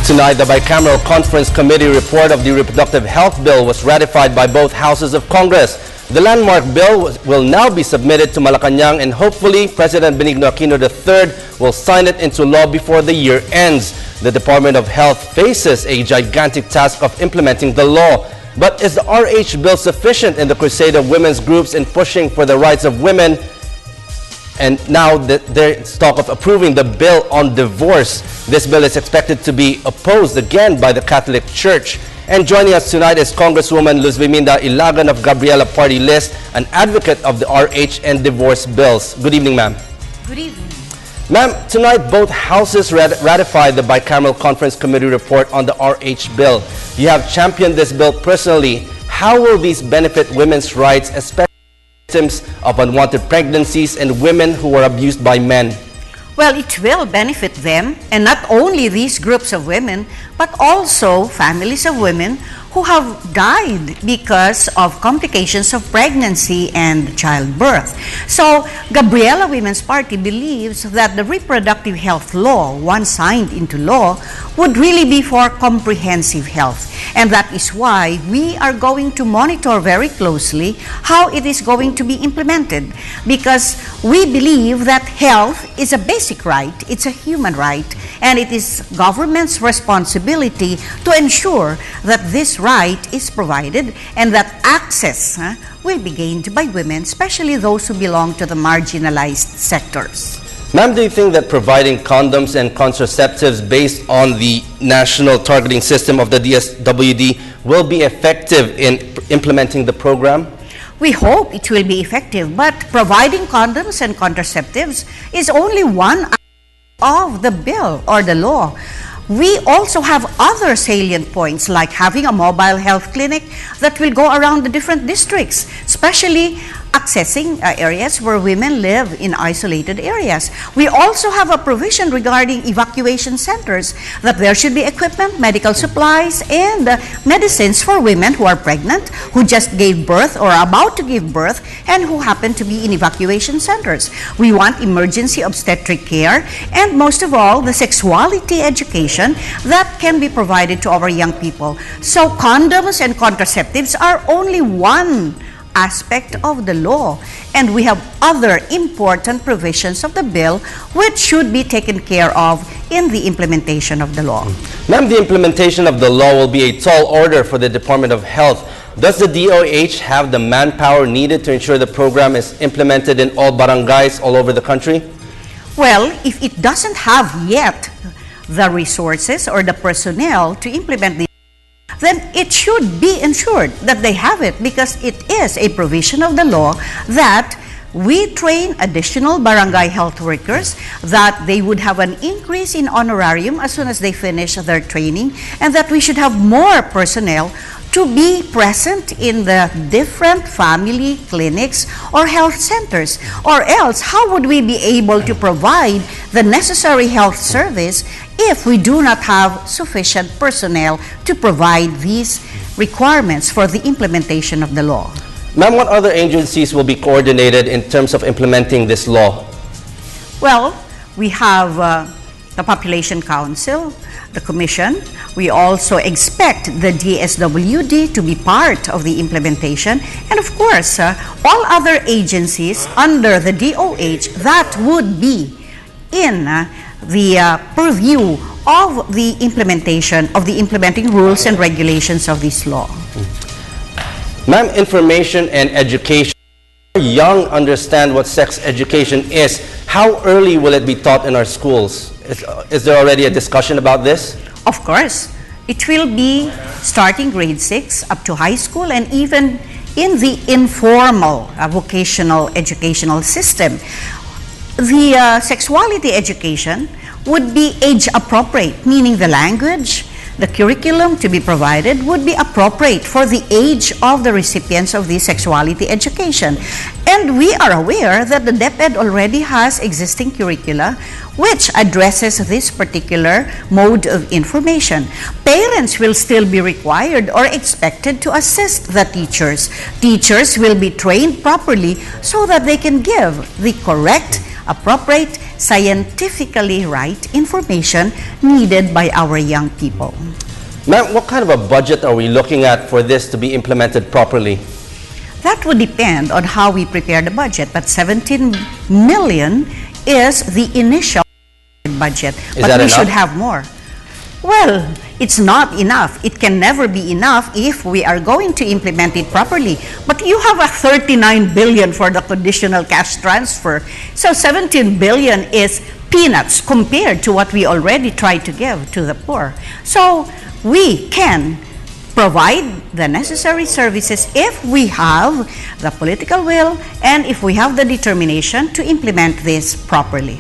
Tonight, the bicameral conference committee report of the reproductive health bill was ratified by both houses of Congress. The landmark bill will now be submitted to Malacanang, and hopefully President Benigno Aquino III will sign it into law before the year ends. The Department of Health faces a gigantic task of implementing the law. But is the RH bill sufficient in the crusade of women's groups in pushing for the rights of women? And now there's talk of approving the bill on divorce. This bill is expected to be opposed again by the Catholic Church. And joining us tonight is Congresswoman Luzviminda Ilagan of Gabriela Party List, an advocate of the RH and divorce bills. Good evening, ma'am. Good evening. Ma'am, tonight both houses ratified the bicameral conference committee report on the RH bill. You have championed this bill personally. How will these benefit women's rights, especially victims of unwanted pregnancies and women who are abused by men? Well, it will benefit them, and not only these groups of women, but also families of women who have died because of complications of pregnancy and childbirth. So, Gabriela Women's Party believes that the reproductive health law, once signed into law, would really be for comprehensive health. And that is why we are going to monitor very closely how it is going to be implemented, because we believe that health is a basic right, it's a human right, and it is government's responsibility to ensure that this right is provided and that access will be gained by women, especially those who belong to the marginalized sectors. Ma'am, do you think that providing condoms and contraceptives based on the national targeting system of the DSWD will be effective in implementing the program? We hope it will be effective, but providing condoms and contraceptives is only one of the bill or the law. We also have other salient points, like having a mobile health clinic that will go around the different districts, especially accessing areas where women live in isolated areas. We also have a provision regarding evacuation centers, that there should be equipment, medical supplies, and medicines for women who are pregnant, who just gave birth or are about to give birth, and who happen to be in evacuation centers. We want emergency obstetric care, and most of all, the sexuality education that can be provided to our young people. So condoms and contraceptives are only one aspect of the law, and we have other important provisions of the bill which should be taken care of in the implementation of the law. Ma'am, the implementation of the law will be a tall order for the Department of Health. Does the DOH have the manpower needed to ensure the program is implemented in all barangays all over the country? Well, if it doesn't have yet the resources or the personnel to implement the then it should be ensured that they have it, because it is a provision of the law that we train additional barangay health workers, that they would have an increase in honorarium as soon as they finish their training, and that we should have more personnel to be present in the different family clinics or health centers. Or else, how would we be able to provide the necessary health service if we do not have sufficient personnel to provide these requirements for the implementation of the law? Ma'am, what other agencies will be coordinated in terms of implementing this law? Well, we have the Population Council, the Commission. We also expect the DSWD to be part of the implementation, and of course, all other agencies under the DOH that would be in the purview of the implementation of the implementing rules and regulations of this law. Ma'am, information and education. Young understand what sex education is. How early will it be taught in our schools? Is there already a discussion about this? Of course. It will be starting grade 6 up to high school, and even in the informal vocational educational system. The sexuality education would be age appropriate, meaning the language, the curriculum to be provided would be appropriate for the age of the recipients of the sexuality education. And we are aware that the DepEd already has existing curricula which addresses this particular mode of information. Parents will still be required or expected to assist the teachers. Teachers will be trained properly so that they can give the correct, appropriate, scientifically right information needed by our young people. Ma'am, what kind of a budget are we looking at for this to be implemented properly? That would depend on how we prepare the budget, but 17 million is the initial budget, but we should have more. Well, it's not enough. It can never be enough if we are going to implement it properly. But you have a 39 billion for the conditional cash transfer. So 17 billion is peanuts compared to what we already tried to give to the poor. So we can provide the necessary services if we have the political will and if we have the determination to implement this properly.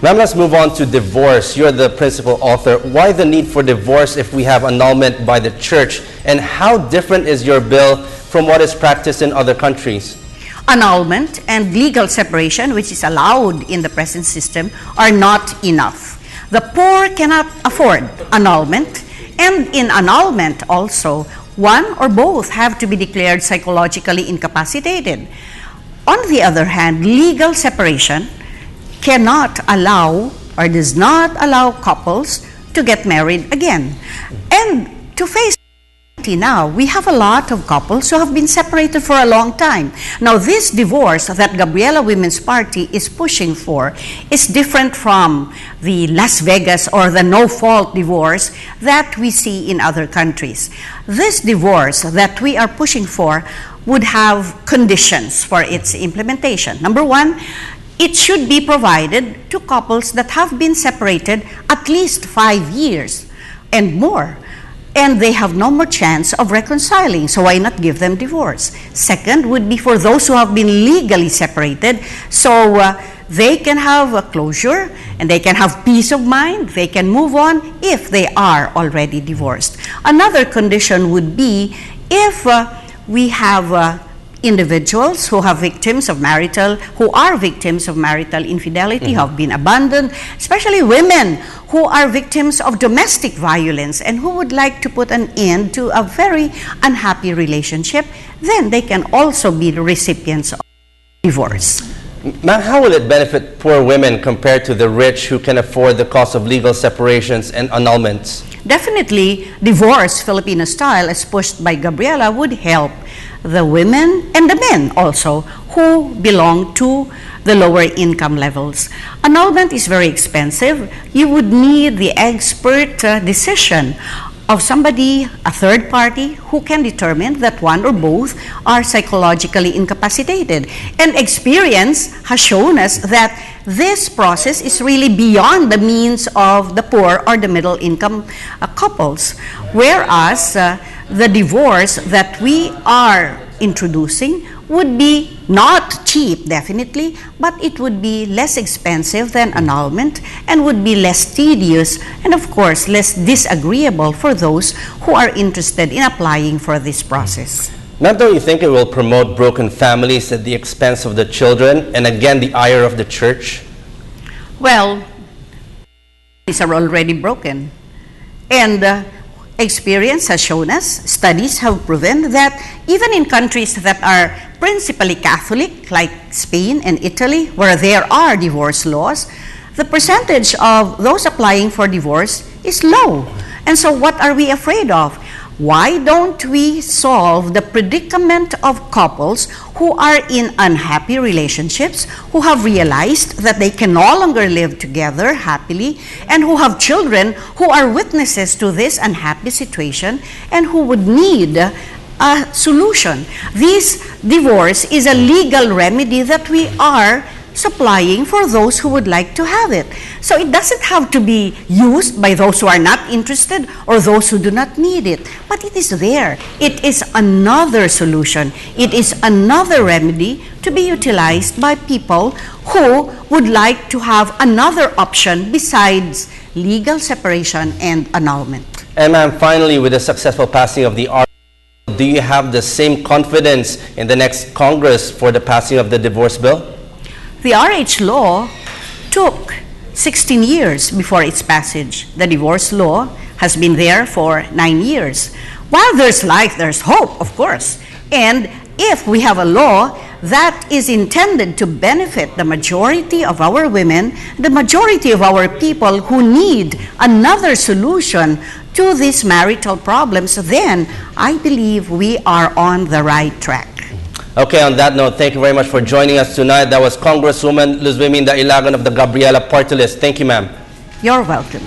Ma'am, let's move on to divorce. You're the principal author. Why the need for divorce if we have annulment by the church? And how different is your bill from what is practiced in other countries? Annulment and legal separation, which is allowed in the present system, are not enough. The poor cannot afford annulment, and in annulment also, one or both have to be declared psychologically incapacitated. On the other hand, legal separation cannot allow or does not allow couples to get married again. And to face reality now, we have a lot of couples who have been separated for a long time. Now, this divorce that Gabriela Women's Party is pushing for is different from the Las Vegas or the no-fault divorce that we see in other countries. This divorce that we are pushing for would have conditions for its implementation. Number one, it should be provided to couples that have been separated at least 5 years and more, and they have no more chance of reconciling, so why not give them divorce? Second would be for those who have been legally separated, so they can have a closure and they can have peace of mind, they can move on if they are already divorced. Another condition would be if we have individuals who are victims of marital infidelity, who have been abandoned, especially women who are victims of domestic violence and who would like to put an end to a very unhappy relationship, then they can also be the recipients of divorce. Ma'am, how will it benefit poor women compared to the rich who can afford the cost of legal separations and annulments? Definitely, divorce, Filipino style, as pushed by Gabriela, would help the women and the men also who belong to the lower income levels. Annulment is very expensive. You would need the expert decision of somebody, a third party, who can determine that one or both are psychologically incapacitated. And experience has shown us that this process is really beyond the means of the poor or the middle income couples. Whereas the divorce that we are introducing would be not cheap, definitely, but it would be less expensive than annulment and would be less tedious and, of course, less disagreeable for those who are interested in applying for this process. Ma'am, don't you think it will promote broken families at the expense of the children and, again, the ire of the church? Well, these are already broken. And experience has shown us, studies have proven that even in countries that are principally Catholic, like Spain and Italy, where there are divorce laws, the percentage of those applying for divorce is low. And so what are we afraid of? Why don't we solve the predicament of couples who are in unhappy relationships, who have realized that they can no longer live together happily, and who have children who are witnesses to this unhappy situation and who would need a solution? This divorce is a legal remedy that we are supplying for those who would like to have it. So it doesn't have to be used by those who are not interested or those who do not need it, but it is there. It is another solution. It is another remedy to be utilized by people who would like to have another option besides legal separation and annulment. And ma'am, finally, with the successful passing of the do you have the same confidence in the next Congress for the passing of the divorce bill? The RH law took 16 years before its passage. The divorce law has been there for 9 years. While there's life, there's hope, of course. And if we have a law that is intended to benefit the majority of our women, the majority of our people who need another solution to these marital problems, then I believe we are on the right track. Okay, on that note, thank you very much for joining us tonight. That was Congresswoman Luzviminda Ilagan of the Gabriela Party List. Thank you, ma'am. You're welcome.